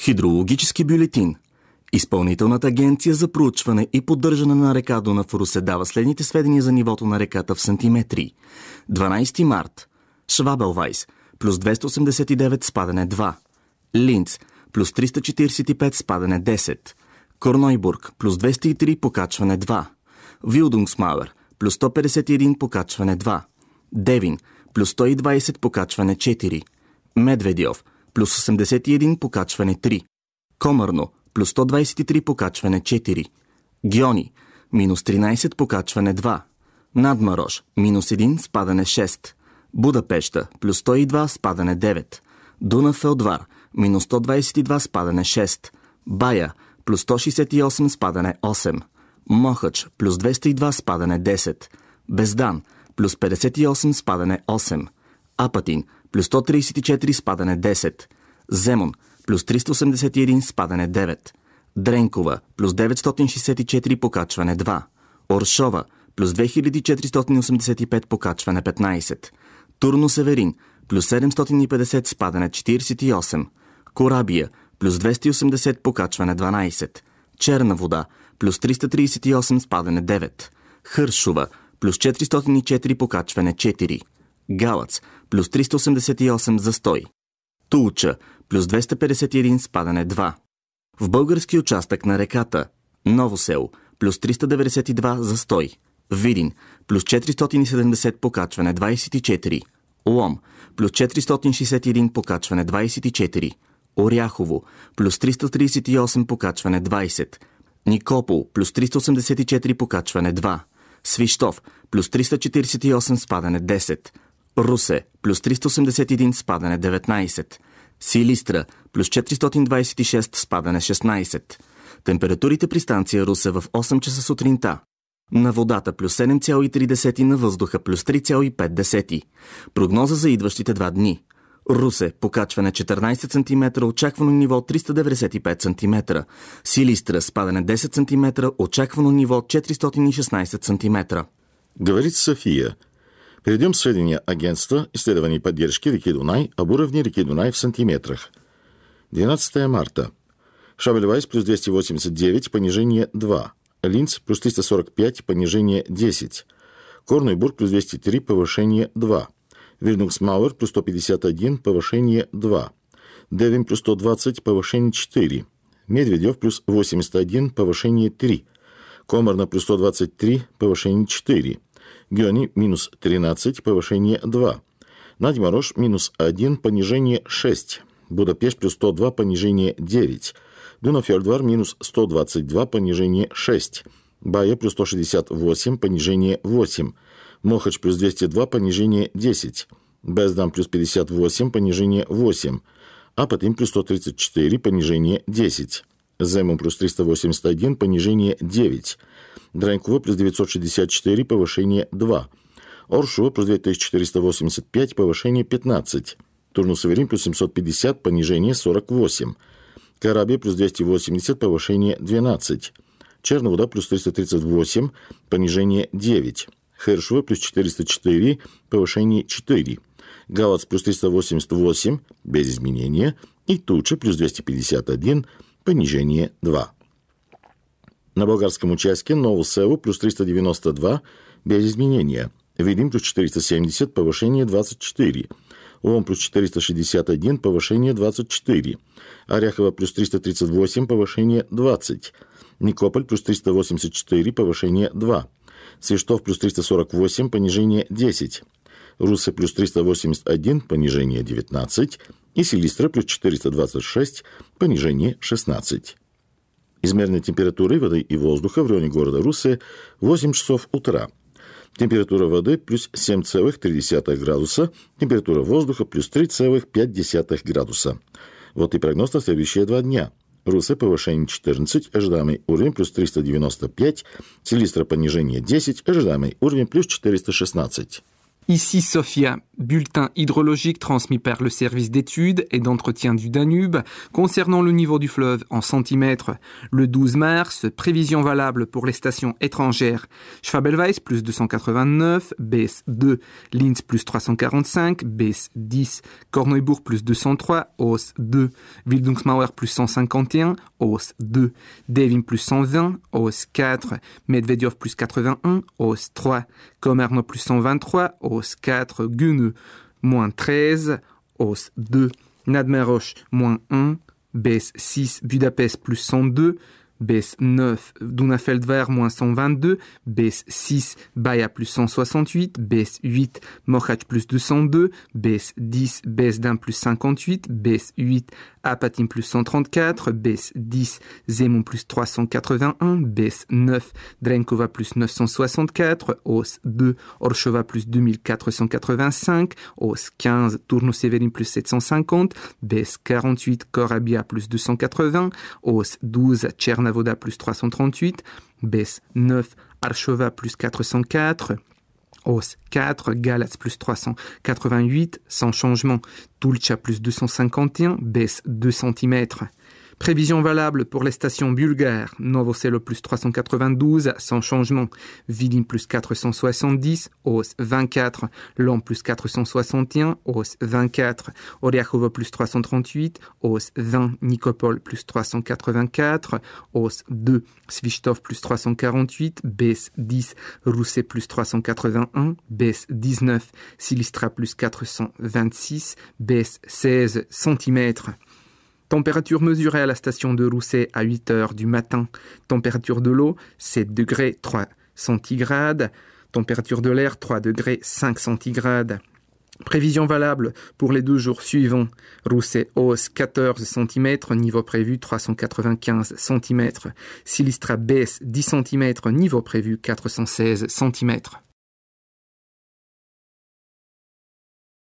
Хидрологически бюлетин. Изпълнителната агенция за проучване и поддържане на река Дунав в Русе дава следните сведения за нивото на реката в сантиметри. 12 март. Швабелвайс плюс 289 спадане 2. Линц плюс 345 спадане 10. Корнойбург плюс 203 покачване 2. Вилдунгсмауер плюс 151 покачване 2. Девин плюс 120 покачване 4. Медведьов плюс 81 покачване 3. Комърно плюс 123 покачване 4. Гьони минус 13 покачване 2. Надмарош минус 1 спадане 6. Будапеща плюс 102 спадане 9. Дунав Фелдвар минус 122 спадане 6. Бая плюс 168 спадане 8. Мохач плюс 202 спадане 10. Бездан плюс 58 спадане 8. Апатин плюс 134 спадане 10. Земон плюс 381 спадане 9. Дренкова плюс 964 покачване 2. Оршова плюс 2485 покачване 15. Турно Северин плюс 750 спадане 48. Корабия плюс 280 покачване 12. Черна вода плюс 338 спадане 9. Хършова плюс 404 покачване 4. Галац плюс 388 застой. Тулча плюс 251 спадане 2. В български участък на реката Ново село плюс 392 застой. Видин плюс 470 покачване 24. Лом плюс 461 покачване 24. Оряхово плюс 338 покачване 20. Никопол плюс 384 покачване 2. Свищов плюс 348 спадане 10. Русе плюс 381 спадане 19. Силистра плюс 426 спадане 16. Температурите при станция Русе в 8 часа сутринта. На водата плюс 7,3, на въздуха плюс 3,5. Прогноза за идващите 2 дни. Русе покачване 14 см, очаквано ниво 395 см. Силистра спадане 10 см, очаквано ниво 416 см. Говорит София. Перейдем к сведения агентства исследований поддержки реки Дунай об уровне реки Дунай в сантиметрах. 12 марта. Шабельвайс плюс 289, понижение 2. Линц плюс 345, понижение 10. Корнойбург плюс 203, повышение 2. Вильнюксмауэр плюс 151, повышение 2. Девин плюс 120, повышение 4. Медведев плюс 81, повышение 3. Комарно плюс 123, повышение 4. Гёни минус 13, повышение 2. Надьмарош минус 1, понижение 6. Будапешт плюс 102, понижение 9. Дунафельдвар минус 122, понижение 6. Бая плюс 168, понижение 8. Мохач плюс 202, понижение 10. Бездам плюс 58, понижение 8. Апатин плюс 134, понижение 10. Земун плюс 381, понижение 9. Дренкова плюс 964, повышение 2. Оршува плюс 2485, повышение 15. Турну-Северин плюс 750, понижение 48. Карабия плюс 280, повышение 12. Черная вода плюс 338, понижение 9. Хершова плюс 404, повышение 4. Галац плюс 388, без изменения. И Тулча плюс 251, понижение 2. На болгарском участке Ново село плюс 392, без изменения. Видин плюс 470, повышение 24. Лом плюс 461, повышение 24. Оряхово плюс 338, повышение 20. Никополь плюс 384, повышение 2. Свиштов плюс 348, понижение 10. Русе плюс 381, понижение 19. И Силистра плюс 426, понижение 16. Измеренной температурой воды и воздуха в районе города Русе 8 часов утра. Температура воды плюс 7,3 градуса, температура воздуха плюс 3,5 градуса. Вот и прогноз на следующие 2 дня. Русе повышение 14, ожидаемый уровень плюс 395, Силистра понижение 10, ожидаемый уровень плюс 416. Ici Sofia, bulletin hydrologique transmis par le service d'études et d'entretien du Danube concernant le niveau du fleuve en centimètres. Le 12 mars, prévision valable pour les stations étrangères. Schwabelweiss plus 289, baisse 2. Linz plus 345, baisse 10. Korneuburg plus 203, hausse 2. Wildungsmauer plus 151, hausse 2. Devin plus 120, hausse 4. Medvedev plus 81, hausse 3. Komarno plus 123, hausse 4. Gunne, moins 13, hausse 2. Nadmeroche, moins 1, baisse 6. Budapest plus 102, baisse 9. Dunafeldwehr, moins 122, baisse 6. Baia plus 168, baisse 8. Mohacs plus 202, baisse 10. Besdin plus 58, baisse 8. Apatin plus 134, baisse 10. Zemon plus 381, baisse 9. Drenkova plus 964, hausse 2. Orshova plus 2485, hausse 15. Tourno-Severin plus 750, baisse 48. Korabia plus 280, hausse 12. Tchernavoda plus 338, baisse 9. Archova plus 404, hausse 4, Galatz plus 388, sans changement. Tulcha plus 251, baisse 2 cm. Prévision valable pour les stations bulgares. Novoselo plus 392, sans changement. Vidin plus 470, hausse 24. Lom plus 461, hausse 24. Oriachovo plus 338, hausse 20. Nikopol plus 384, hausse 2. Svishtov plus 348, baisse 10. Rousset plus 381, baisse 19. Silistra plus 426, baisse 16 cm. Température mesurée à la station de Rousset à 8 heures du matin. Température de l'eau, 7 degrés 3 centigrades. Température de l'air, 3 degrés 5 centigrades. Prévision valable pour les 2 jours suivants. Rousset hausse 14 cm, niveau prévu 395 cm. Silistra baisse 10 cm, niveau prévu 416 cm.